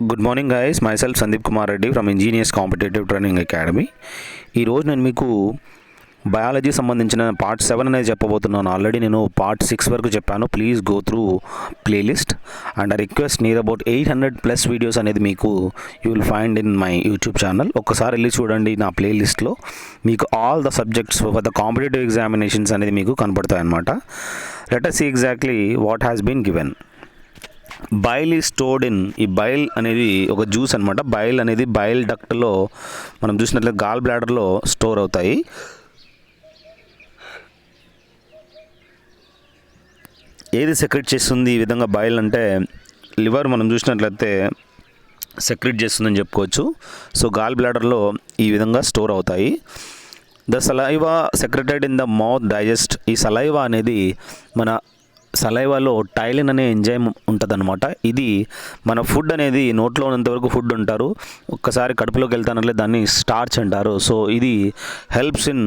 Good morning guys, myself Sandeep Kumar Reddy from engineers competitive training academy. ఈరోజు నేను మీకు బయాలజీ సంబంధించిన పార్ట్ 7 అనేది చెప్పబోతున్నాను. ఆల్రెడీ నేను పార్ట్ 6 వరకు చెప్పాను. Please go through playlist and I request near about 800+ videos అనేది మీకు you will find in my YouTube channel. ఒక్కసారి వెళ్ళి చూడండి. నా ప్లేలిస్ట్లో మీకు all the subjects for the competitive examinations అనేది మీకు కనపడతాయి అన్నమాట. Let us see exactly what has been given. Bile ఈ స్టోర్డ్ ఇన్, ఈ బైల్ అనేది ఒక జ్యూస్ అనమాట. బైల్ అనేది బైల్ డక్ట్లో మనం చూసినట్లయితే గాల్ బ్లాడర్లో స్టోర్ అవుతాయి. ఏది సెక్రెట్ చేస్తుంది ఈ విధంగా బైల్ అంటే లివర్ మనం చూసినట్లయితే సెక్రెట్ చేస్తుందని చెప్పుకోవచ్చు. సో గాల్ బ్లాడర్లో ఈ విధంగా స్టోర్ అవుతాయి. The saliva secreted in the mouth digest. ఈ సలైవా అనేది మన సలైవాలో టైలిన్ అనే ఎంజైమ్ ఉంటుందన్నమాట. ఇది మన ఫుడ్ అనేది నోట్లో ఉన్నంతవరకు ఫుడ్ ఉంటారు, ఒక్కసారి కడుపులోకి వెళ్తానట్లే దాన్ని స్టార్చ్ అంటారు. సో ఇది helps in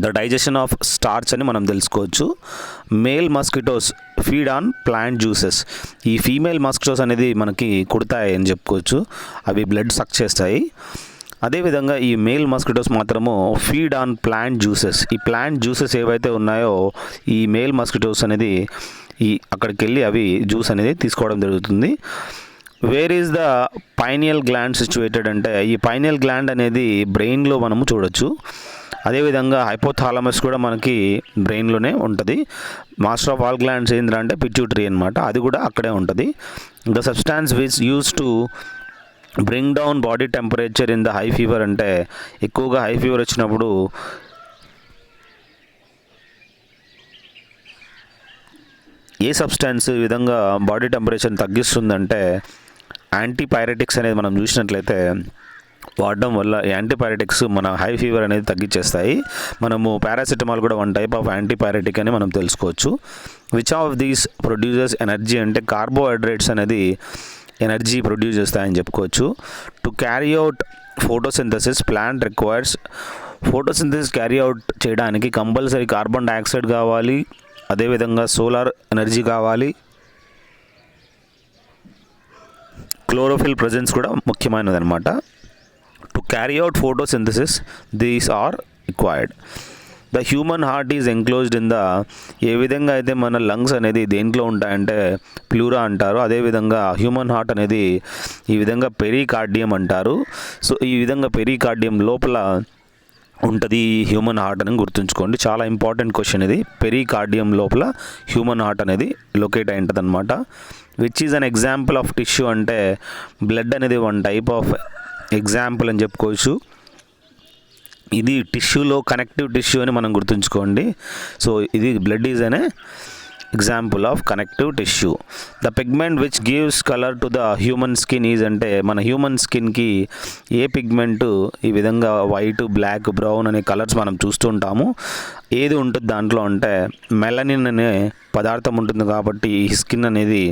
the digestion of starch అని మనం తెలుసుకోవచ్చు. Male mosquitoes feed on plant juices. ఈ ఫీమేల్ మస్కిటోస్ అనేది మనకి కుడతాయి అని చెప్పుకోవచ్చు. అవి బ్లడ్ సక్ చేస్తాయి. అదేవిధంగా ఈ మేల్ మస్కిటోస్ మాత్రము ఫీడ్ ఆన్ ప్లాంట్ జ్యూసెస్. ఈ ప్లాంట్ జ్యూసెస్ ఏవైతే ఉన్నాయో ఈ మేల్ మస్కిటోస్ అనేది అక్కడికి వెళ్ళి అవి జ్యూస్ అనేది తీసుకోవడం జరుగుతుంది. Where is the pineal gland situated అంటే ఈ పైనియల్ గ్లాండ్ అనేది బ్రెయిన్లో మనము చూడొచ్చు. అదేవిధంగా హైపోథాలమస్ కూడా మనకి బ్రెయిన్లోనే ఉంటుంది. మాస్టర్ ఆఫ్ ఆల్ గ్లాండ్స్ ఏంద్రా అంటే పిట్యూటరీ అనమాట, అది కూడా అక్కడే ఉంటుంది. The substance which use to bring down body temperature in the high fever అంటే ఎక్కువగా హై ఫీవర్ వచ్చినప్పుడు ఏ సబ్స్టాన్స్ ఈ విధంగా బాడీ టెంపరేచర్ని తగ్గిస్తుందంటే యాంటీపైరెటిక్స్ అనేది మనం చూసినట్లయితే వాడడం వల్ల యాంటీపైరెటిక్స్ మన హై ఫీవర్ అనేది తగ్గించేస్తాయి. మనము పారాసిటమాల్ కూడా వన్ టైప్ ఆఫ్ యాంటీపైరెటిక్ అని మనం తెలుసుకోవచ్చు. Which of these producers energy అంటే కార్బోహైడ్రేట్స్ అనేది ఎనర్జీ ప్రొడ్యూస్ చేస్తాయని చెప్పుకోవచ్చు. To carry out photosynthesis plant requires. Photosynthesis carry out చేయడానికి కంపల్సరీ కార్బన్ డైఆక్సైడ్ కావాలి, అదేవిధంగా సోలార్ ఎనర్జీ కావాలి, క్లోరోఫిల్ ప్రజెన్స్ కూడా ముఖ్యమైనది అనమాట. To carry out photosynthesis these are required. The human heart is enclosed in the, ఏ విధంగా అయితే మన లంగ్స్ అనేది దేంట్లో ఉంటాయంటే ప్లూరా అంటారు, అదేవిధంగా హ్యూమన్ హార్ట్ అనేది ఈ విధంగా పెరికార్డియం అంటారు. సో ఈ విధంగా పెరికార్డియం లోపల ఉంటుంది ఈ హ్యూమన్ హార్ట్ అని గుర్తుంచుకోండి. చాలా ఇంపార్టెంట్ క్వశ్చన్ ఇది. పెరికార్డియం లోపల హ్యూమన్ హార్ట్ అనేది లొకేట్ అయి ఉంటుంది అనమాట. Which is an example of tissue అంటే బ్లడ్ అనేది వన్ టైప్ ఆఫ్ ఎగ్జాంపుల్ అని చెప్పుకోవచ్చు. ఇది టిష్యూలో కనెక్టివ్ టిష్యూ అని మనం గుర్తుంచుకోండి. సో ఇది బ్లడ్ ఈజ్ అనే example of connective tissue. The pigment which gives colour to the human skin is అంటే మన హ్యూమన్ స్కిన్కి ఏ పిగ్మెంట్ ఈ విధంగా వైట్, బ్లాక్, బ్రౌన్ అనే కలర్స్ మనం చూస్తూ ఉంటాము. ఏది ఉంటుంది దాంట్లో అంటే మెలనిన్ అనే పదార్థం ఉంటుంది కాబట్టి ఈ స్కిన్ అనేది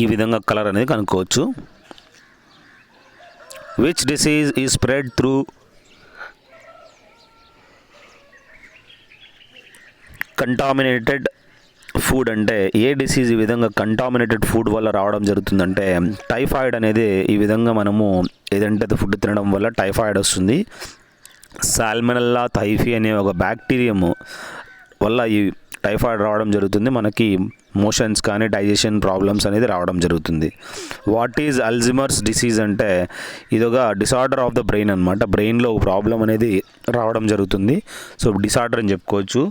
ఈ విధంగా కలర్ అనేది కనుక్కోవచ్చు. Which disease is spread through contaminated food అంటే ఏ డిసీజ్ ఈ విధంగా కంటామినేటెడ్ ఫుడ్ వల్ల రావడం జరుగుతుందంటే టైఫాయిడ్ అనేది ఈ విధంగా మనము ఏదంటే ఫుడ్ తినడం వల్ల టైఫాయిడ్ వస్తుంది. సాల్మొనెల్లా టైఫీ అనే ఒక బ్యాక్టీరియం వల్ల ఈ టైఫాయిడ్ రావడం జరుగుతుంది. మనకి మోషన్స్ కానీ డైజెషన్ ప్రాబ్లమ్స్ అనేది రావడం జరుగుతుంది. వాట్ ఈజ్ అల్జిమర్స్ డిసీజ్ అంటే ఇదొక డిసార్డర్ ఆఫ్ ద బ్రెయిన్ అనమాట. బ్రెయిన్లో ప్రాబ్లం అనేది రావడం జరుగుతుంది. సో డిసార్డర్ అని చెప్పుకోవచ్చు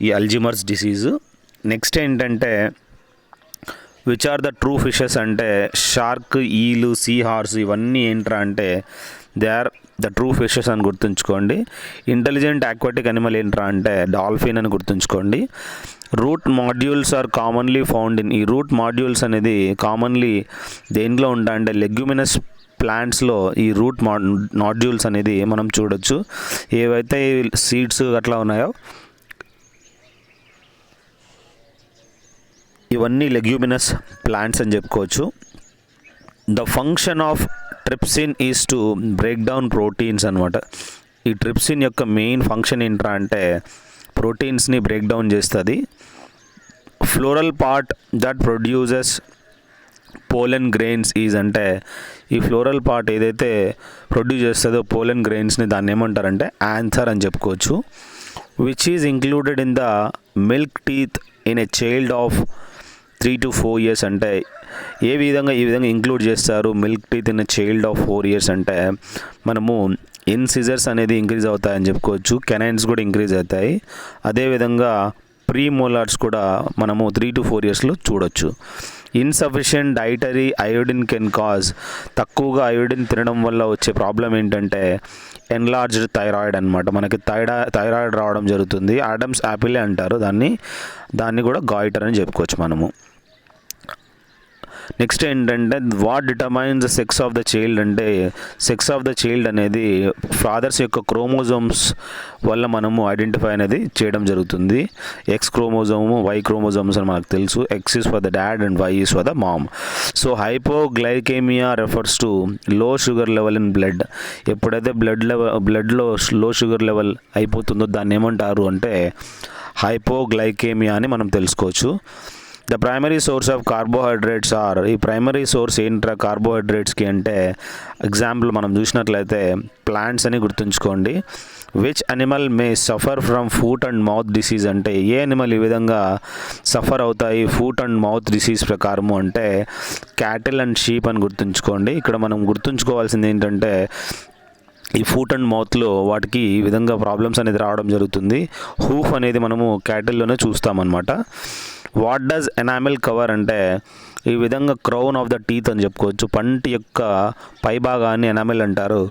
ఈ అల్జిమర్స్ డిసీజు. నెక్స్ట్ ఏంటంటే which are the true fishes అంటే షార్క్, ఈలు, సీ హార్స్ ఇవన్నీ ఏంట్రా అంటే they are the true fishes అని గుర్తుంచుకోండి. ఇంటెలిజెంట్ ఆక్వాటిక్ అనిమల్ ఏంట్రా అంటే డాల్ఫిన్ అని గుర్తుంచుకోండి. Root nodules are commonly found in. ఈ రూట్ మాడ్యూల్స్ అనేది కామన్లీ దేంట్లో ఉంటాయంటే లెగ్యూమినస్ ప్లాంట్స్లో ఈ రూట్ మాడ్యూల్స్ అనేది మనం చూడొచ్చు. ఏవైతే సీడ్స్ అట్లా ఉన్నాయో ఇవన్నీ లెగ్యూమినస్ ప్లాంట్స్ అని చెప్పుకోవచ్చు. The function of trypsin is to break down proteins అనమాట. ఈ ట్రిప్సిన్ యొక్క మెయిన్ ఫంక్షన్ ఏంట్రా అంటే ప్రోటీన్స్ని బ్రేక్ డౌన్ చేస్తుంది. Floral part that produces pollen grains is అంటే ఈ ఫ్లోరల్ పార్ట్ ఏదైతే ప్రొడ్యూస్ చేస్తుందో పోలెన్ గ్రెయిన్స్ని దాన్ని ఏమంటారంటే ఆన్థర్ అని చెప్పుకోవచ్చు. Which is included in the milk teeth in a child of 3 to 4 years అంటే ఈ విధంగా ఇంక్లూడ్ చేస్తారు milk teeth in child of 4 years అంటే మనము ఇన్సిజర్స్ అనేది ఇంక్రీజ్ అవుతాయని చెప్పుకోవచ్చు, కెనైన్స్ కూడా ఇంక్రీజ్ అవుతాయి. అదేవిధంగా ప్రీమోలార్స్ కూడా మనము 3 to 4 yearsలో చూడొచ్చు. Insufficient dietary iodine can cause, తక్కువగా అయోడిన్ తినడం వల్ల వచ్చే ప్రాబ్లం ఏంటంటే ఎన్లార్జ్డ్ థైరాయిడ్ అనమాట. మనకి థైరాయిడ్ రావడం జరుగుతుంది. ఆడమ్స్ యాపిలే అంటారు దాన్ని కూడా గాయిటర్ అని చెప్పుకోవచ్చు మనము. నెక్స్ట్ ఏంటంటే what determines the sex of the child అంటే సెక్స్ ఆఫ్ ద చైల్డ్ అనేది ఫాదర్స్ యొక్క క్రోమోజోమ్స్ వల్ల మనము ఐడెంటిఫై అనేది చేయడం జరుగుతుంది. ఎక్స్ క్రోమోజోము, వై క్రోమోజోమ్స్ అని మనకు తెలుసు. X is for the dad and Y is for the mom. So hypoglycaemia refers to low sugar level in blood. ఎప్పుడైతే బ్లడ్లో లో షుగర్ లెవెల్ అయిపోతుందో దాన్ని ఏమంటారు అంటే హైపోగ్లైకేమియా అని మనం తెలుసుకోవచ్చు. The primary source of carbohydrates are, ఈ ప్రైమరీ సోర్స్ ఏంట్రా కార్బోహైడ్రేట్స్కి అంటే ఎగ్జాంపుల్ మనం చూసినట్లయితే ప్లాంట్స్ అని గుర్తుంచుకోండి. Which animal may suffer from foot and mouth disease అంటే ఏ అనిమల్ ఈ విధంగా సఫర్ అవుతాయి ఫుట్ అండ్ మౌత్ డిసీజ్ ప్రకారము అంటే క్యాటిల్ అండ్ షీప్ అని గుర్తుంచుకోండి. ఇక్కడ మనం గుర్తుంచుకోవాల్సింది ఏంటంటే ఈ ఫుట్ అండ్ మౌత్లో వాటికి ఈ విధంగా ప్రాబ్లమ్స్ అనేది రావడం జరుగుతుంది. హూఫ్ అనేది మనము క్యాటిల్లోనే చూస్తామన్నమాట. వాట్ డస్ ఎనామిల్ కవర్ అంటే ఈ విధంగా క్రౌన్ ఆఫ్ ద టీత్ అని చెప్పుకోవచ్చు. పంటి యొక్క పైభాగాన్ని ఎనామిల్ అంటారు.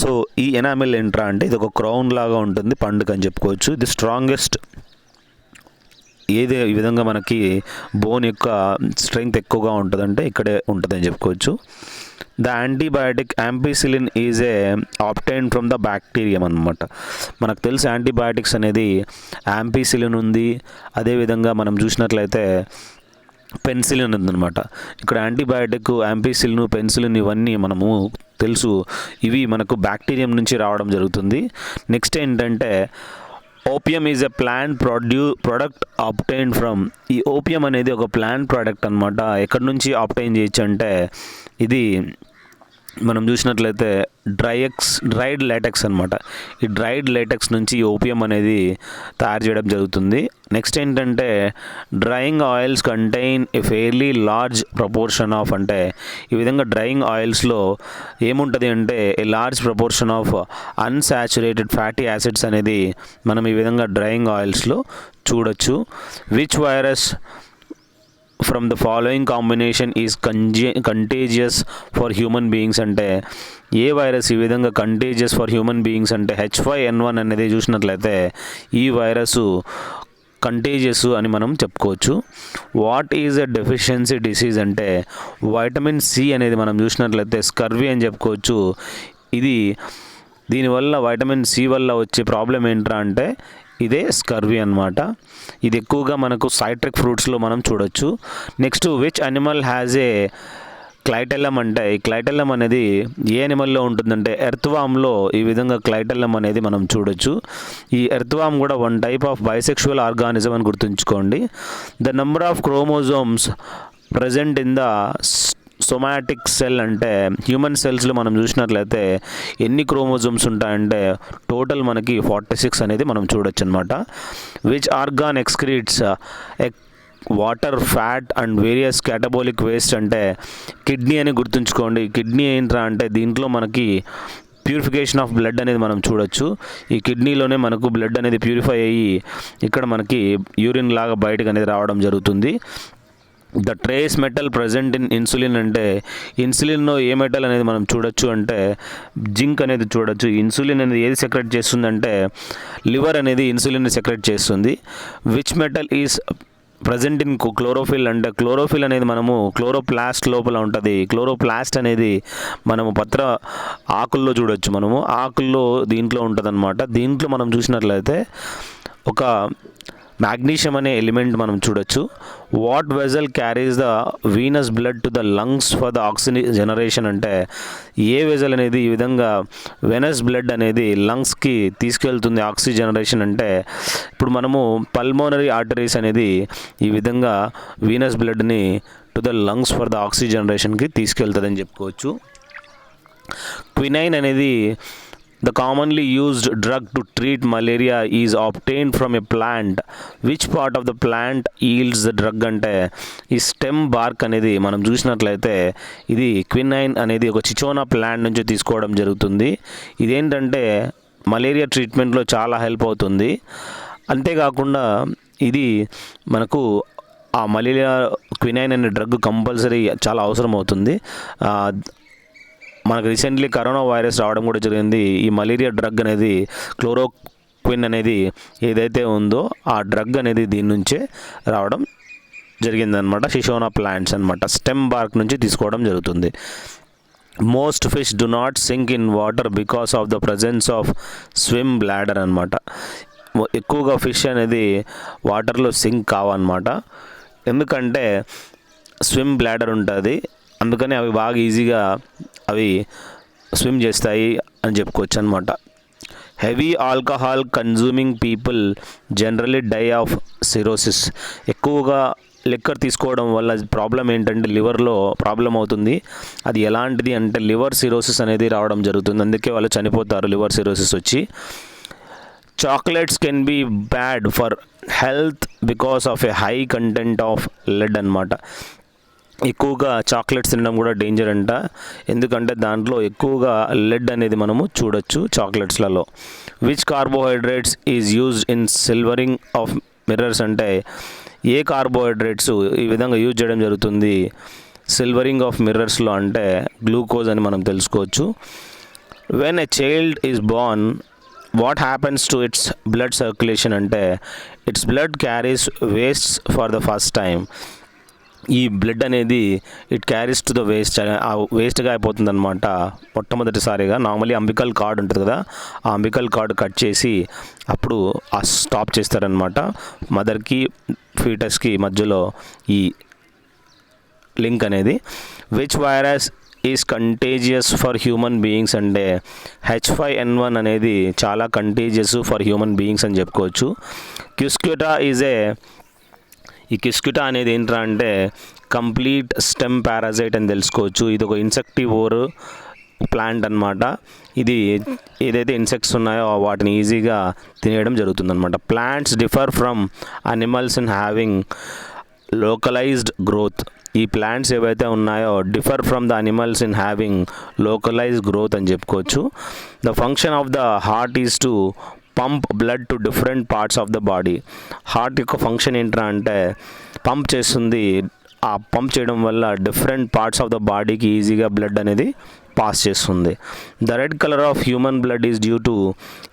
సో ఈ ఎనామిల్ ఏంట్రా అంటే ఇది ఒక క్రౌన్ లాగా ఉంటుంది పండుగ అని చెప్పుకోవచ్చు. ఇది స్ట్రాంగెస్ట్ ఏది ఈ విధంగా మనకి బోన్ యొక్క స్ట్రెంగ్త్ ఎక్కువగా ఉంటుందంటే ఇక్కడే ఉంటుందని చెప్పుకోవచ్చు. The antibiotic ampicillin is a obtained from the bacterium అనమాట. మనకు తెలుసు యాంటీబయాటిక్స్ అనేది యాంపిసిలిన్ ఉంది. అదేవిధంగా మనం చూసినట్లయితే పెన్సిలిన్ ఉందన్నమాట. ఇక్కడ యాంటీబయాటిక్, యాంపిసిలిన్, పెన్సిలిన్ ఇవన్నీ మనము తెలుసు ఇవి మనకు బ్యాక్టీరియం నుంచి రావడం జరుగుతుంది. నెక్స్ట్ ఏంటంటే opium is a plant product obtained from, ఈ ఓపియం అనేది ఒక ప్లాంట్ ప్రోడక్ట్ అనమాట. ఎక్కడి నుంచి ఆబ్టైన్ చేయొచ్చు అంటే ఇది మనం చూసినట్లయితే డ్రైడ్ లేటెక్స్ అనమాట. ఈ డ్రైడ్ లేటెక్స్ నుంచి ఓపియం అనేది తయారు చేయడం జరుగుతుంది. నెక్స్ట్ ఏంటంటే drying oils contain A fairly large proportion of అంటే ఈ విధంగా డ్రైయింగ్ ఆయిల్స్లో ఏముంటుంది అంటే a large proportion of unsaturated fatty acids అనేది మనం ఈ విధంగా డ్రైయింగ్ ఆయిల్స్లో చూడొచ్చు. Which virus from the following combination is contagious for human beings అంటే ఏ వైరస్ ఈ విధంగా కంటేజియస్ ఫర్ హ్యూమన్ బీయింగ్స్ అంటే H5N1 అనేది చూసినట్లయితే ఈ వైరస్ కంటేజియస్ అని మనం చెప్పుకోవచ్చు. What is a deficiency disease అంటే వైటమిన్ సి అనేది మనం చూసినట్లయితే స్కర్వీ అని చెప్పుకోవచ్చు. దీనివల్ల వైటమిన్ సి వల్ల వచ్చే ప్రాబ్లం ఏంట్రా అంటే ఇదే స్కర్వీ అనమాట. ఇది ఎక్కువగా మనకు సైట్రిక్ ఫ్రూట్స్లో మనం చూడొచ్చు. Next which animal has a clitellum అంటే ఈ క్లైటెల్లం అనేది ఏ అనిమల్లో ఉంటుందంటే ఎర్త్వామ్లో ఈ విధంగా క్లైటెల్లం అనేది మనం చూడొచ్చు. ఈ ఎర్త్వామ్ కూడా one type of bisexual organism అని గుర్తుంచుకోండి. The number of chromosomes present in the somatic cell అంటే హ్యూమన్ సెల్స్లో మనం చూసినట్లయితే ఎన్ని క్రోమోజోమ్స్ ఉంటాయంటే టోటల్ మనకి 46 అనేది మనం చూడొచ్చు అనమాట. Which organ excretes water, fat and various catabolic waste అంటే కిడ్నీ అని గుర్తుంచుకోండి. కిడ్నీ ఏంట్రా అంటే దీంట్లో మనకి ప్యూరిఫికేషన్ ఆఫ్ బ్లడ్ అనేది మనం చూడొచ్చు. ఈ కిడ్నీలోనే మనకు బ్లడ్ అనేది ప్యూరిఫై అయ్యి ఇక్కడ మనకి యూరిన్ లాగా బయటకు అనేది రావడం జరుగుతుంది. The trace metal present in insulin అంటే ఇన్సులిన్లో ఏ మెటల్ అనేది మనం చూడొచ్చు అంటే జింక్ అనేది చూడొచ్చు. ఇన్సులిన్ అనేది ఏది సెక్రెట్ చేస్తుందంటే లివర్ అనేది ఇన్సులిన్ సెక్రెట్ చేస్తుంది. Which metal is present in chlorophyll అంటే క్లోరోఫిల్ అనేది మనము క్లోరోప్లాస్ట్ లోపల ఉంటుంది. క్లోరోప్లాస్ట్ అనేది మనము ఆకుల్లో చూడొచ్చు. మనము ఆకుల్లో దీంట్లో ఉంటుంది అనమాట. దీంట్లో మనం చూసినట్లయితే ఒక మ్యాగ్నీషియం అనే ఎలిమెంట్ మనం చూడొచ్చు. What vessel carries the Venus blood to the lungs for the oxygen generation అంటే ఏ వెజల్ అనేది ఈ విధంగా వెనస్ బ్లడ్ అనేది లంగ్స్కి తీసుకెళ్తుంది ఆక్సిజన్ జనరేషన్ అంటే ఇప్పుడు మనము పల్మోనరీ ఆర్టరీస్ అనేది ఈ విధంగా వీనస్ బ్లడ్ని to the lungs for the oxygen జనరేషన్కి తీసుకెళ్తుందని చెప్పుకోవచ్చు. క్వినైన్ అనేది the commonly used drug to treat malaria is obtained from a plant. Which part of the plant yields the drug అంటే ఈ స్టెమ్ బార్క్ అనేది మనం చూసినట్లయితే ఇది క్వినైన్ అనేది ఒక చిచోనా ప్లాంట్ నుంచి తీసుకోవడం జరుగుతుంది. ఇదేంటంటే మలేరియా ట్రీట్మెంట్లో చాలా హెల్ప్ అవుతుంది. అంతేకాకుండా ఇది మనకు ఆ మలేరియా క్వినైన్ అనే డ్రగ్ కంపల్సరీ చాలా అవసరం అవుతుంది. మనకు రీసెంట్లీ కరోనా వైరస్ రావడం కూడా జరిగింది. ఈ మలేరియా డ్రగ్ అనేది క్లోరోక్విన్ అనేది ఏదైతే ఉందో ఆ డ్రగ్ అనేది దీని నుంచే రావడం జరిగిందనమాట. షిషోనా ప్లాంట్స్ అనమాట, స్టెమ్ బార్క్ నుంచి తీసుకోవడం జరుగుతుంది. Most fish do not sink in water because of the presence of swim bladder అనమాట. ఎక్కువగా ఫిష్ అనేది వాటర్లో సింక్ కావన్నమాట. ఎందుకంటే స్విమ్ బ్లాడర్ ఉంటుంది, అందుకని అవి బాగా ఈజీగా అవి స్విమ్ చేస్తాయి అని చెప్పుకోవచ్చు అనమాట. Heavy alcohol consuming people generally die of cirrhosis. ఎక్కువగా లిక్కర్ తీసుకోవడం వల్ల ప్రాబ్లం ఏంటంటే లివర్లో ప్రాబ్లం అవుతుంది. అది ఎలాంటిది అంటే లివర్ సిరోసిస్ అనేది రావడం జరుగుతుంది. అందుకే వాళ్ళు చనిపోతారు లివర్ సిరోసిస్ వచ్చి. Chocolates can be bad for health because of a high content of lead అనమాట. ఎక్కువగా చాక్లెట్స్ తినడం కూడా డేంజర్ అంట, ఎందుకంటే దాంట్లో ఎక్కువగా లెడ్ అనేది మనము చూడొచ్చు చాక్లెట్స్లలో. Which carbohydrates is used in silvering of mirrors అంటే ఏ కార్బోహైడ్రేట్స్ ఈ విధంగా యూజ్ చేయడం జరుగుతుంది సిల్వరింగ్ ఆఫ్ మిర్రర్స్లో అంటే గ్లూకోజ్ అని మనం తెలుసుకోవచ్చు. When a child is born what happens to its blood circulation అంటే its blood carries wastes for the first time. ఈ బ్లడ్ అనేది it carries to the waste, ఆ వేస్ట్గా అయిపోతుంది అనమాట మొట్టమొదటిసారిగా. నార్మలీ అంబికల్ కార్డ్ ఉంటుంది కదా, ఆ అంబికల్ కార్డ్ కట్ చేసి అప్పుడు ఆ స్టాప్ చేస్తారనమాట. మదర్కి ఫీటస్కి మధ్యలో ఈ లింక్ అనేది. Which virus is contagious for human beings అంటే H5N1 అనేది చాలా కంటేజియస్ ఫర్ హ్యూమన్ బీయింగ్స్ అని చెప్పుకోవచ్చు. క్యుస్క్యూటా ఈజ్ ఈ కిస్క్యూటా అనేది ఏంట్రా అంటే కంప్లీట్ స్టెమ్ పారాసైట్ అని తెలుసుకోవచ్చు. ఇది ఒక ఇన్సెక్టివోర్ ప్లాంట్ అనమాట. ఇది ఏదైతే ఇన్సెక్ట్స్ ఉన్నాయో వాటిని ఈజీగా తినేయడం జరుగుతుందన్నమాట. Plants differ from animals in having localised growth. ఈ ప్లాంట్స్ ఏవైతే ఉన్నాయో differ from the animals in having localised growth అని చెప్పుకోవచ్చు. The function of the heart is to pump blood to different parts of the body. Heart యొక్క function ఏంట్రా అంటే pump చేస్తుంది. ఆ పంప్ చేయడం వల్ల డిఫరెంట్ పార్ట్స్ ఆఫ్ ద బాడీకి ఈజీగా బ్లడ్ అనేది పాస్ చేస్తుంది. The red colour of human blood is due to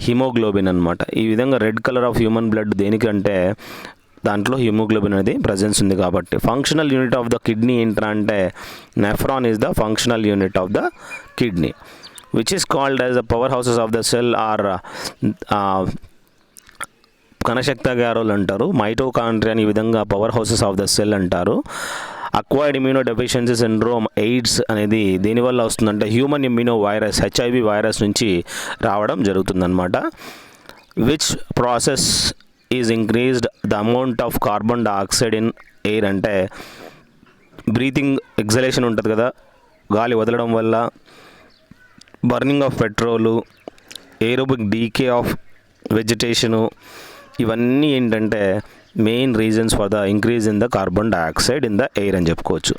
haemoglobin అనమాట. ఈ విధంగా red colour of human blood దేనికంటే దాంట్లో హిమోగ్లోబిన్ అనేది ప్రజెన్స్ ఉంది కాబట్టి. Functional unit of the kidney ఏంట్రా అంటే nephron is the functional unit of the kidney. which is called as the powerhouses of the cell are కణశక్తిగారాలు అంటారు. మైటోకాండ్రియా ఈ విధంగా power houses of the cell అంటారు. Acquired immuno deficiency syndrome AIDS అనేది దేనివల్ల వస్తుందంటే human immuno virus HIV virus నుంచి రావడం జరుగుతుందన్నమాట. Which process is increased the amount of carbon dioxide in air అంటే బ్రీతింగ్ ఎగ్జలేషన్ ఉంటుంది కదా, గాలి వదలడం వల్ల burning of petrol, aerobic decay of vegetation, ఇవన్నీ ఏంటంటే main reasons for the increase in the carbon dioxide in the air అని చెప్పుకోవచ్చు.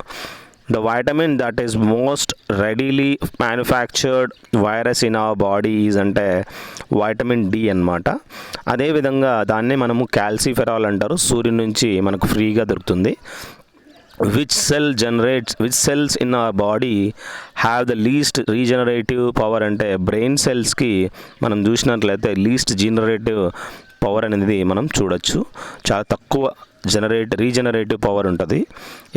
The vitamin that is most readily manufactured virus in our body is అంటే vitamin D అనమాట. అదేవిధంగా దాన్నే మనము calciferol అంటారు. సూర్యుని నుంచి మనకు ఫ్రీగా దొరుకుతుంది. which cells in our body have the least regenerative power అంటే బ్రెయిన్ సెల్స్కి మనం చూసినట్లయితే లీస్ట్ జనరేటివ్ పవర్ అనేది మనం చూడొచ్చు. చాలా తక్కువ రీజనరేటివ్ పవర్ ఉంటుంది.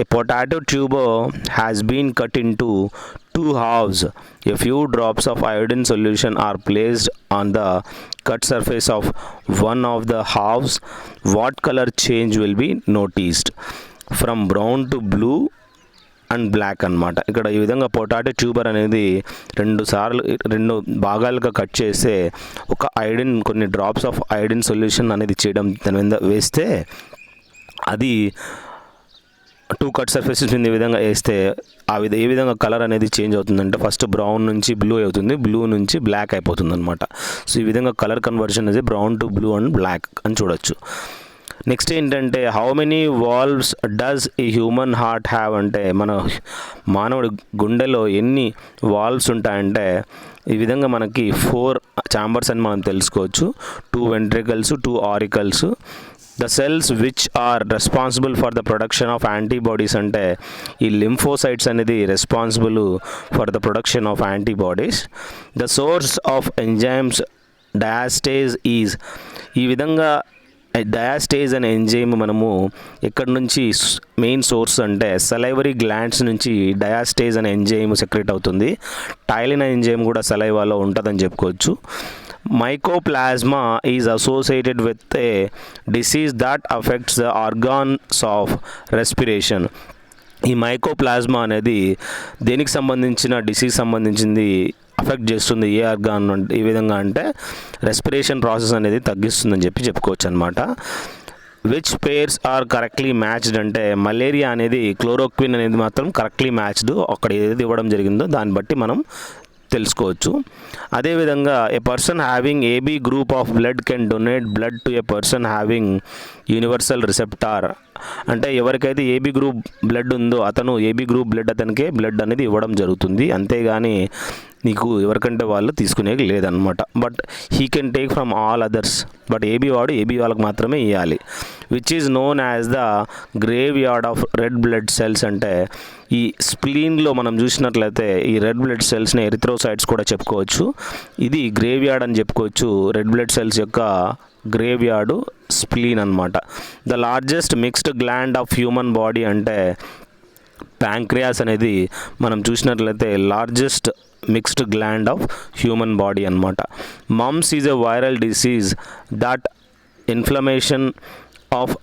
A potato tuber has been cut in to 2 halves. A few drops of iodine solution are placed on the cut surface of one of the halves. What color change will be noticed? From brown to blue and black అనమాట. ఇక్కడ ఈ విధంగా potato tuber అనేది 2 భాగాలుగా cut చేస్తే కొన్ని drops of iodine solution అనేది చేయడం దాని మీద వేస్తే అది 2 కట్ సర్ఫేసెస్ మీద ఈ విధంగా వేస్తే ఏ విధంగా కలర్ అనేది చేంజ్ అవుతుందంటే ఫస్ట్ బ్రౌన్ నుంచి బ్లూ అవుతుంది, బ్లూ నుంచి బ్లాక్ అయిపోతుంది అనమాట. సో ఈ విధంగా కలర్ కన్వర్షన్ అనేది brown to blue and black అని చూడొచ్చు. నెక్స్ట్ ఏంటంటే how many valves does a human heart have అంటే మన మానవుడి గుండెలో ఎన్ని వాల్వ్స్ ఉంటాయంటే ఈ విధంగా మనకి 4 ఛాంబర్స్ అని మనం తెలుసుకోవచ్చు. 2 ventricles, 2 auricles. The cells which are responsible for the production of antibodies అంటే ఈ లింఫోసైట్స్ అనేది responsible for the production of antibodies. The source of enzymes diastase is ఈ విధంగా డయాస్టేజ్ అనే ఎంజైమ్ మనము ఎక్కడి నుంచి మెయిన్ సోర్స్ అంటే సలైవరీ గ్లాండ్స్ నుంచి డయాస్టేజ్ అనే ఎంజైమ్ సెక్రెట్ అవుతుంది. టైలిన్ ఎంజైమ్ కూడా సలైవాలో ఉంటుందని చెప్పుకోవచ్చు. Mycoplasma is associated with a disease that affects the organs of respiration. ఈ మైకోప్లాస్మా అనేది దేనికి సంబంధించిన డిసీజ్ సంబంధించింది అఫెక్ట్ చేస్తుంది ఏ ఆర్గాన్ ఈ విధంగా అంటే రెస్పిరేషన్ ప్రాసెస్ అనేది తగ్గిస్తుందని చెప్పుకోవచ్చు అనమాట. Which pairs are correctly matched అంటే మలేరియా అనేది క్లోరోక్విన్ అనేది మాత్రం కరెక్ట్లీ మ్యాచ్డ్ అక్కడ ఏది ఇవ్వడం జరిగిందో దాన్ని బట్టి మనం తెలుసుకోవచ్చు. అదేవిధంగా a person having AB group of blood can donate blood to a person having universal receptor అంటే ఎవరికైతే ఏబీ గ్రూప్ బ్లడ్ ఉందో అతను ఏబీ గ్రూప్ బ్లడ్ అతనికే బ్లడ్ అనేది ఇవ్వడం జరుగుతుంది. అంతేగాని నీకు ఎవరికంటే వాళ్ళు తీసుకునేది లేదనమాట. But he can take from all others. But AB వాళ్ళకి మాత్రమే ఇవ్వాలి. Which is known as the graveyard of red blood cells అంటే ఈ స్ప్లీన్లో మనం చూసినట్లయితే ఈ రెడ్ బ్లడ్ సెల్స్ని ఎరిథ్రోసైట్స్ కూడా చెప్పుకోవచ్చు. ఇది గ్రేవ్ యార్డ్ అని చెప్పుకోవచ్చు. రెడ్ బ్లడ్ సెల్స్ యొక్క గ్రేవ్ యార్డు స్ప్లీన్ అనమాట. The largest mixed gland of human body అంటే ప్యాంక్రియాస్ అనేది మనం చూసినట్లయితే largest mixed gland of human body అనమాట. Mumps is a viral disease that inflammation of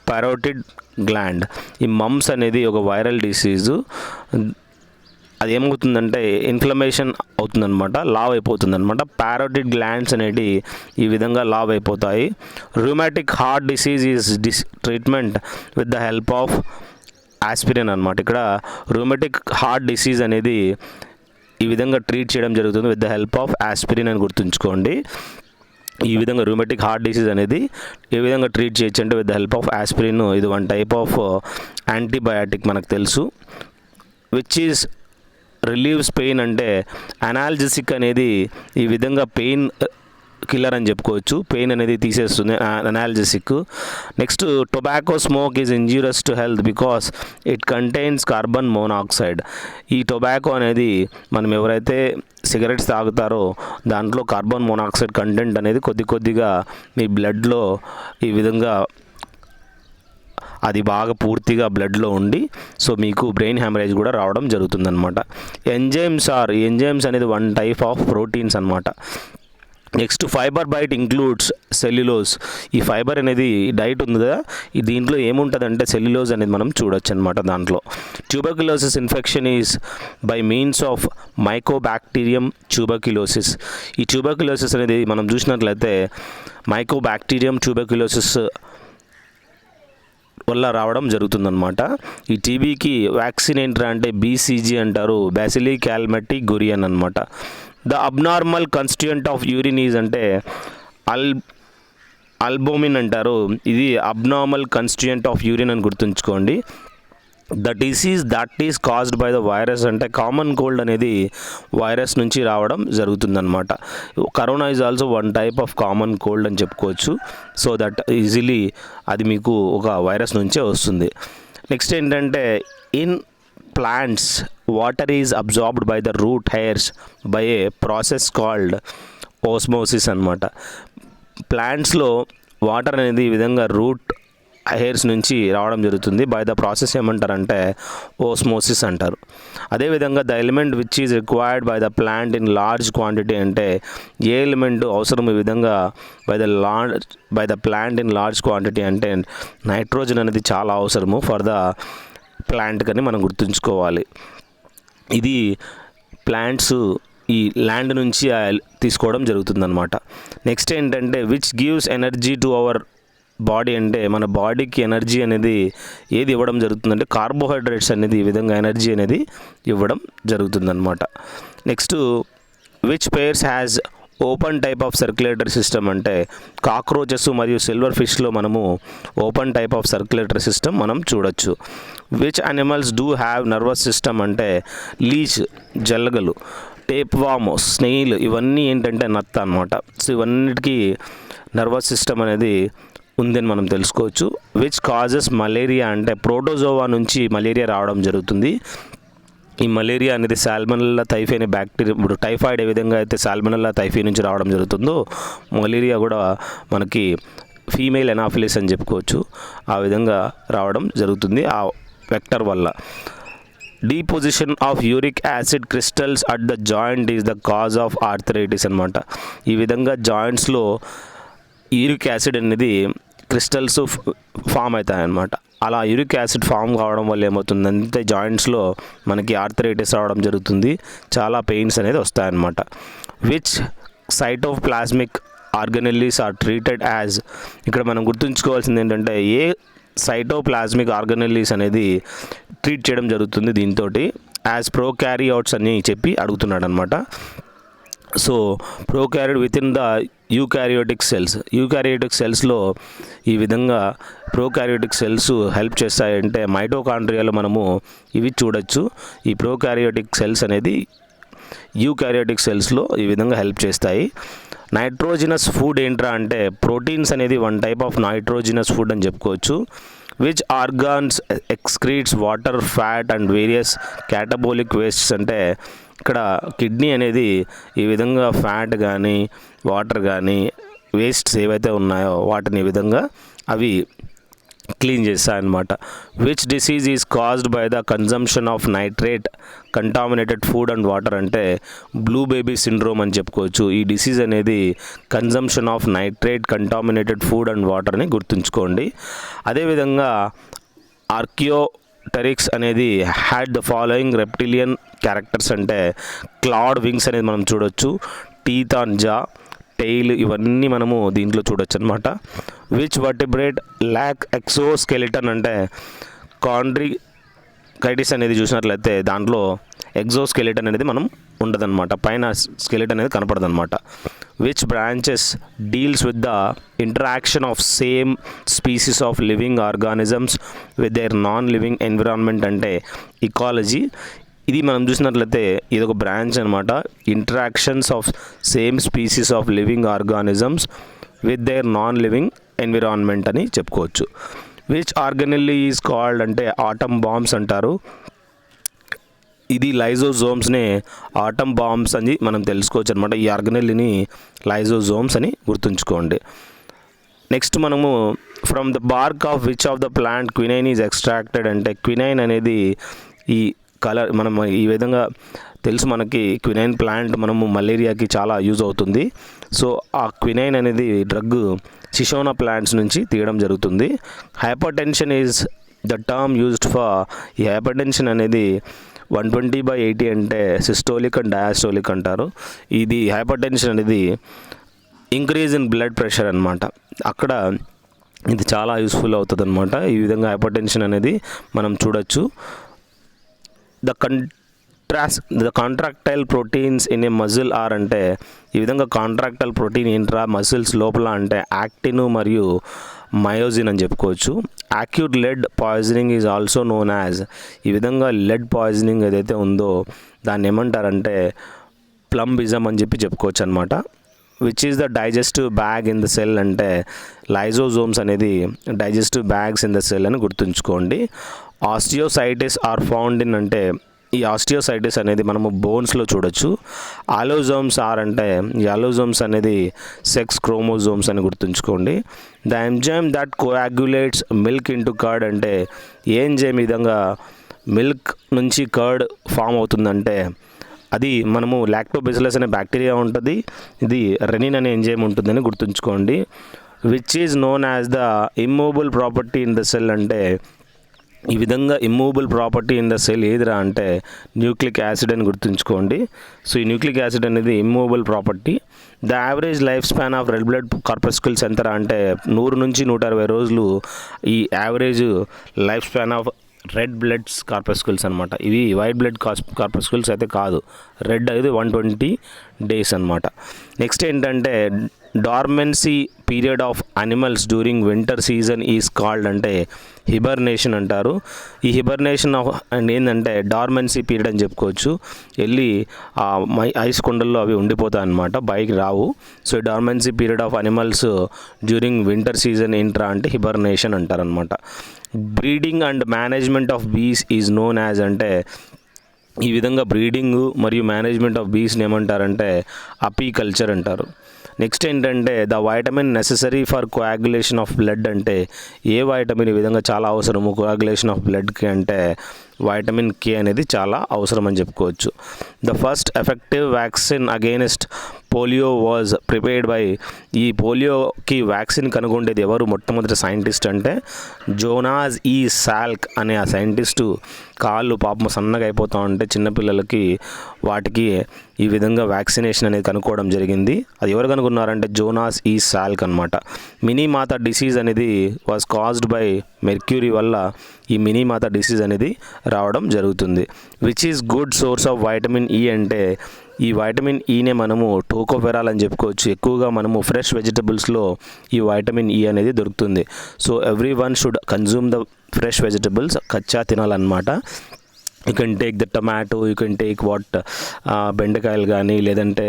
parotid gland. ఈ మమ్స్ అనేది ఒక వైరల్ డిసీజు. అది ఏమవుతుందంటే ఇన్ఫ్లమేషన్ అవుతుందన్నమాట, లావ్ అయిపోతుందన్నమాట. పారోటిడ్ గ్లాండ్స్ అనేవి ఈ విధంగా లావ్ అయిపోతాయి. Rheumatic heart disease is treatment with the help of aspirin అనమాట. ఇక్కడ రుమాటిక్ హార్ట్ డిసీజ్ అనేది ఈ విధంగా ట్రీట్ చేయడం జరుగుతుంది with the help of aspirin అని గుర్తుంచుకోండి. ఈ విధంగా రుమాటిక్ హార్ట్ డిసీజ్ అనేది ఏ విధంగా ట్రీట్ చేయొచ్చు అంటే with the help of aspirin. ఇది 1 టైప్ ఆఫ్ యాంటీబయాటిక్ మనకు తెలుసు. విచ్ ఈజ్ రిలీవ్స్ పెయిన్ అంటే అనాల్జెసిక్ అనేది ఈ విధంగా పెయిన్ కిల్లర్ అని చెప్పుకోవచ్చు. పెయిన్ అనేది తీసేస్తుంది analgesic. Next tobacco smoke is injurious to health because it contains carbon monoxide. ఈ టొబాకో అనేది మనం ఎవరైతే సిగరెట్స్ తాగుతారో దాంట్లో కార్బన్ మోనాక్సైడ్ కంటెంట్ అనేది కొద్దిగా మీ బ్లడ్లో ఈ విధంగా అది బాగా పూర్తిగా బ్లడ్లో ఉండి సో మీకు బ్రెయిన్ హ్యామరేజ్ కూడా రావడం జరుగుతుందన్నమాట. ఎంజైమ్స్ అనేది 1 టైప్ ఆఫ్ ప్రోటీన్స్ అనమాట. Next fibre diet includes cellulose. ఈ ఫైబర్ అనేది డైట్ ఉంది కదా, దీంట్లో ఏముంటుందంటే సెల్యులోజ్ అనేది మనం చూడొచ్చు అనమాట. దాంట్లో tuberculosis infection is by means of Mycobacterium tuberculosis. ఈ ట్యూబర్క్యులోసిస్ అనేది మనం చూసినట్లయితే మైకోబాక్టీరియం ట్యూబర్క్యులోసిస్ వల్ల రావడం జరుగుతుందన్నమాట. ఈ టీబీకి వ్యాక్సిన్ ఏంటంటే అంటే బీసీజీ అంటారు, బ్యాసిలీ క్యాల్మెటి గురియన్ అనమాట. The abnormal constituent of urine is అంటే ఆల్బుమిన్ అంటారు. ఇది అబ్నార్మల్ కాన్స్టిట్యూయెంట్ ఆఫ్ యూరిన్ అని గుర్తుంచుకోండి. The disease that is caused by the virus అంటే కామన్ కోల్డ్ అనేది వైరస్ నుంచి రావడం జరుగుతుందన్నమాట. Corona is also 1 type of common cold అని చెప్పుకోవచ్చు. సో దట్ ఈజీలీ అది మీకు ఒక వైరస్ నుంచే వస్తుంది. నెక్స్ట్ ఏంటంటే in plants water is absorbed by the root hairs by A process called osmosis అనమాట. ప్లాంట్స్లో వాటర్ అనేది ఈ విధంగా రూట్ హెయిర్స్ నుంచి రావడం జరుగుతుంది. బై ద ప్రాసెస్ ఏమంటారంటే ఓస్మోసిస్ అంటారు. అదేవిధంగా the element which is required by the plant in large quantity అంటే ఏ ఎలిమెంట్ అవసరం ఈ విధంగా by the plant in large quantity అంటే నైట్రోజన్ అనేది చాలా అవసరము ఫర్ ద ప్లాంట్ కని మనం గుర్తుంచుకోవాలి. ఇది ప్లాంట్స్ ఈ ల్యాండ్ నుంచి తీసుకోవడం జరుగుతుందన్నమాట. నెక్స్ట్ ఏంటంటే which gives energy to our body అంటే మన బాడీకి ఎనర్జీ అనేది ఏది ఇవ్వడం జరుగుతుందంటే కార్బోహైడ్రేట్స్ అనేది ఈ విధంగా ఎనర్జీ అనేది ఇవ్వడం జరుగుతుందన్నమాట. Next which pairs has open type of circulatory system అంటే కాక్రోచెస్ మరియు సిల్వర్ ఫిష్లో మనము open type of circulatory system మనం చూడొచ్చు. Which animals do have nervous system అంటే లీచ్, జల్లగలు, టేప్ వామ్, స్నేయిల్ ఇవన్నీ ఏంటంటే నత్త అనమాట. సో ఇవన్నిటికీ నర్వస్ సిస్టమ్ అనేది ఉందని మనం తెలుసుకోవచ్చు. విచ్ కాజెస్ మలేరియా అంటే ప్రోటోజోవా నుంచి మలేరియా రావడం జరుగుతుంది. ఈ మలేరియా అనేది సాల్మనెల్లా టైఫీ అనే బ్యాక్టీరియా, ఇప్పుడు టైఫాయిడ్ ఏ విధంగా అయితే సాల్మనెల్లా టైఫీ నుంచి రావడం జరుగుతుందో మలేరియా కూడా మనకి ఫీమేల్ ఎనాఫిలిస్ అని చెప్పుకోవచ్చు. ఆ విధంగా రావడం జరుగుతుంది ఆ వెక్టర్ వల్ల. Deposition of uric acid crystals at the joint is the cause of arthritis అనమాట. ఈ విధంగా జాయింట్స్లో యూరిక్ యాసిడ్ అనేది క్రిస్టల్స్ ఫామ్ అవుతాయి అన్నమాట. అలా యూరిక్ యాసిడ్ ఫామ్ కావడం వల్ల ఏమవుతుందంటే జాయింట్స్లో మనకి ఆర్థరైటిస్ రావడం జరుగుతుంది, చాలా పెయిన్స్ అనేది వస్తాయన్నమాట. Which cytoplasmic organelles are treated as, ఇక్కడ మనం గుర్తుంచుకోవాల్సింది ఏంటంటే ఏ సైటోప్లాస్మిక్ ఆర్గనెల్లీస్ అనేది ట్రీట్ చేయడం జరుగుతుంది దీంతో యాజ్ ప్రోకారియోట్స్ అని చెప్పి అడుగుతున్నాడు అనమాట. So prokaryote within the eukaryotic సెల్స్లో ఈ విధంగా ప్రోకారియోటిక్ సెల్స్ హెల్ప్ చేస్తాయంటే మైటోకాండ్రియాలో మనము ఇవి చూడొచ్చు. ఈ ప్రోకారియోటిక్ సెల్స్ అనేది యూకారియోటిక్ సెల్స్లో ఈ విధంగా హెల్ప్ చేస్తాయి. నైట్రోజినస్ ఫుడ్ ఏంట్రా అంటే ప్రోటీన్స్ అనేది one type of nitrogenous food అని చెప్పుకోవచ్చు. Which organs excretes water, fat and various catabolic wastes అంటే ఇక్కడ కిడ్నీ అనేది ఈ విధంగా ఫ్యాట్ కానీ వాటర్ కానీ వేస్ట్స్ ఏవైతే ఉన్నాయో వాటిని ఈ విధంగా అవి క్లీన్ చేస్తాయన్నమాట. Which disease is caused by the consumption of nitrate contaminated food and water అంటే బ్లూ బేబీ సిండ్రోమ్ అని చెప్పుకోవచ్చు. ఈ డిసీజ్ అనేది consumption of nitrate contaminated food and వాటర్ని గుర్తుంచుకోండి. అదేవిధంగా ఆర్కియోటెరిక్స్ అనేది had the following reptilian characters అంటే క్లాడ్ వింగ్స్ అనేది మనం చూడొచ్చు, టీత్ ఆన్ జా, టెయిల్ ఇవన్నీ మనము దీంట్లో చూడొచ్చు అనమాట. విచ్ వర్టిబ్రేట్ ల్యాక్ ఎక్సోస్కెలిటన్ అంటే కాండ్రికైటిస్ అనేది చూసినట్లయితే దాంట్లో ఎగ్జోస్కెలిటన్ అనేది మనం ఉండదన్నమాట, పైన స్కెలిటన్ అనేది కనపడదన్నమాట. Which branches deals with the interaction of same species of living organisms with their non living environment అంటే ఇకాలజీ. ఇది మనం చూసినట్లయితే ఇది ఒక బ్రాంచ్ అనమాట, interactions of same species of living organisms with their non living environment అని చెప్పుకోవచ్చు. Which organelle is called అంటే ఆటమ్ బాంబ్స్ అంటారు. ఇది లైజోజోమ్స్నే ఆటమ్ బాంబ్స్ అని మనం తెలుసుకోవచ్చు అనమాట. ఈ ఆర్గనెల్లీని లైజోజోమ్స్ అని గుర్తుంచుకోండి. నెక్స్ట్ మనము from the BARC of which of the plant quinine is extracted అంటే క్వినైన్ అనేది ఈ కలర్ మనం ఈ విధంగా తెలుసు మనకి క్వినైన్ ప్లాంట్ మనము మలేరియాకి చాలా యూజ్ అవుతుంది. సో ఆ క్వినైన్ అనేది డ్రగ్ సిషోనా ప్లాంట్స్ నుంచి తీయడం జరుగుతుంది. Hyper tension is the term used for, ఈ హైపర్ టెన్షన్ అనేది 120/80 అంటే సిస్టోలిక్ అండ్ డయాస్టోలిక్ అంటారు. ఇది హైపర్ టెన్షన్ అనేది ఇంక్రీజ్ ఇన్ బ్లడ్ ప్రెషర్ అనమాట, అక్కడ ఇది చాలా యూస్ఫుల్ అవుతుంది అనమాట. ఈ విధంగా హైపర్ టెన్షన్ అనేది మనం చూడొచ్చు. The contractile proteins in a muscle are అంటే ఈ విధంగా కాంట్రాక్టైల్ ప్రోటీన్ ఏంట్రా మజిల్స్ లోపల అంటే యాక్టిన్ మరియు మయోజిన్ అని చెప్పుకోవచ్చు. Acute lead poisoning is also known as, ఈ విధంగా లెడ్ పాయిజనింగ్ ఏదైతే ఉందో దాన్ని ఏమంటారంటే ప్లంబిజం అని చెప్పుకోవచ్చు అనమాట. Which is the digestive bag in the cell అంటే లైజోజోమ్స్ అనేది digestive bags in the cell అని గుర్తుంచుకోండి. ఆస్టియోసైటిస్ ఆర్ ఫౌండ్ ఇన్ అంటే ఈ ఆస్టియోసైటిస్ అనేది మనము బోన్స్లో చూడొచ్చు. ఆలోజోమ్స్ అంటే ఈ ఆలోజోమ్స్ అనేది సెక్స్ క్రోమోజోమ్స్ అని గుర్తుంచుకోండి. The enzyme that coagulates milk into curd అంటే ఏ ఎంజైమ్ ఈ విధంగా మిల్క్ నుంచి కర్డ్ ఫామ్ అవుతుందంటే అది మనము లాక్టోబెసిలస్ అనే బ్యాక్టీరియా ఉంటుంది, ఇది రెనిన్ అనే ఎంజైమ్ ఉంటుందని గుర్తుంచుకోండి. Which is known as the immovable property in the cell అంటే ఈ విధంగా immovable property in the cell ఏదిరా అంటే న్యూక్లిక్ యాసిడ్ అని గుర్తుంచుకోండి. సో ఈ న్యూక్లిక్ యాసిడ్ అనేది immovable property. The average life span of red blood corpuscles ఎంతరా అంటే 100 నుంచి 160 రోజులు ఈ average life span of red bloods corpuscles అనమాట. ఇవి వైట్ బ్లడ్ కార్పస్కుల్స్ అయితే కాదు, రెడ్ అయితే 120 days అనమాట. నెక్స్ట్ ఏంటంటే dormancy period of animals during winter season is called అంటే హిబర్నేషన్ అంటారు. ఈ హిబర్నేషన్ ఆఫ్ అండ్ ఏంటంటే డార్మెన్సీ పీరియడ్ అని చెప్పుకోవచ్చు. వెళ్ళి ఐస్ కొండల్లో అవి ఉండిపోతాయి అన్నమాట, బయటికి రావు. So dormancy period of animals during winter season ఏంట్రా అంటే హిబర్నేషన్ అంటారనమాట. Breeding and management of bees is known as అంటే ఈ విధంగా బ్రీడింగ్ మరియు మేనేజ్మెంట్ ఆఫ్ బీస్ని ఏమంటారంటే అపీకల్చర్ అంటారు. నెక్స్ట్ ఏంటంటే the vitamin necessary for coagulation of blood అంటే ఏ వైటమిన్ ఈ విధంగా చాలా అవసరము కోయాగులేషన్ ఆఫ్ బ్లడ్కి అంటే వైటమిన్ కే అనేది చాలా అవసరం అని చెప్పుకోవచ్చు. The first effective vaccine against polio was prepared by ఈ పోలియోకి వ్యాక్సిన్ కనుగొండేది ఎవరు మొట్టమొదటి సైంటిస్ట్ అంటే జోనాస్ ఈ సాల్క్ అనే ఆ సైంటిస్టు కాళ్ళు పాపం సన్నగా అయిపోతూ ఉంటే చిన్నపిల్లలకి వాటికి ఈ విధంగా వ్యాక్సినేషన్ అనేది కనుక్కోవడం జరిగింది. అది ఎవరు కనుక్కున్నారంటే జోనాస్ ఈ సాల్క్ అనమాట. మినీ మాతా డిసీజ్ అనేది వాజ్ కాజ్డ్ బై మెర్క్యూరీ వల్ల ఈ మినీ మాతా డిసీజ్ అనేది రావడం జరుగుతుంది. Which is good source of vitamin E అంటే ఈ వైటమిన్ ఈనే మనము టోకోఫెరాల్ అని చెప్పుకోవచ్చు. ఎక్కువగా మనము ఫ్రెష్ వెజిటబుల్స్లో ఈ వైటమిన్ ఈ అనేది దొరుకుతుంది. So everyone should consume the fresh vegetables, కచ్చా తినాలన్నమాట. You can take the tomato, you can take బెండకాయలు కానీ లేదంటే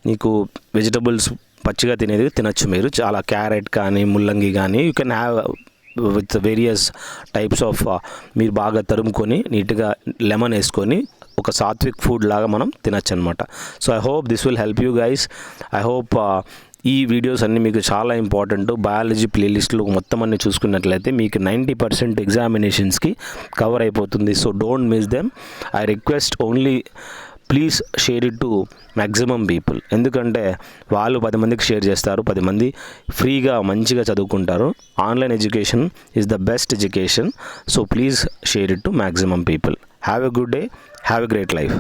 నీకు వెజిటబుల్స్ పచ్చిగా తినచ్చు మీరు. చాలా క్యారెట్ కానీ ముల్లంగి కానీ you can have with various types of మీరు బాగా తరుముకొని నీట్గా లెమన్ వేసుకొని ఒక సాత్విక్ ఫుడ్ లాగా మనం తినచ్చు అనమాట. So I hope this will help you guys. I hope ఈ వీడియోస్ అన్నీ మీకు చాలా ఇంపార్టెంట్. బయాలజీ ప్లేలిస్ట్లో మొత్తం అన్నీ చూసుకున్నట్లయితే మీకు 90% ఎగ్జామినేషన్స్కి కవర్ అయిపోతుంది. So don't miss them. I request only please share it to maximum people. ఎందుకంటే వాళ్ళు 10 మందికి షేర్ చేస్తారు, 10 మంది ఫ్రీగా మంచిగా చదువుకుంటారు. Online education is the best education. So please share it to maximum people. Have a good day, have a great life.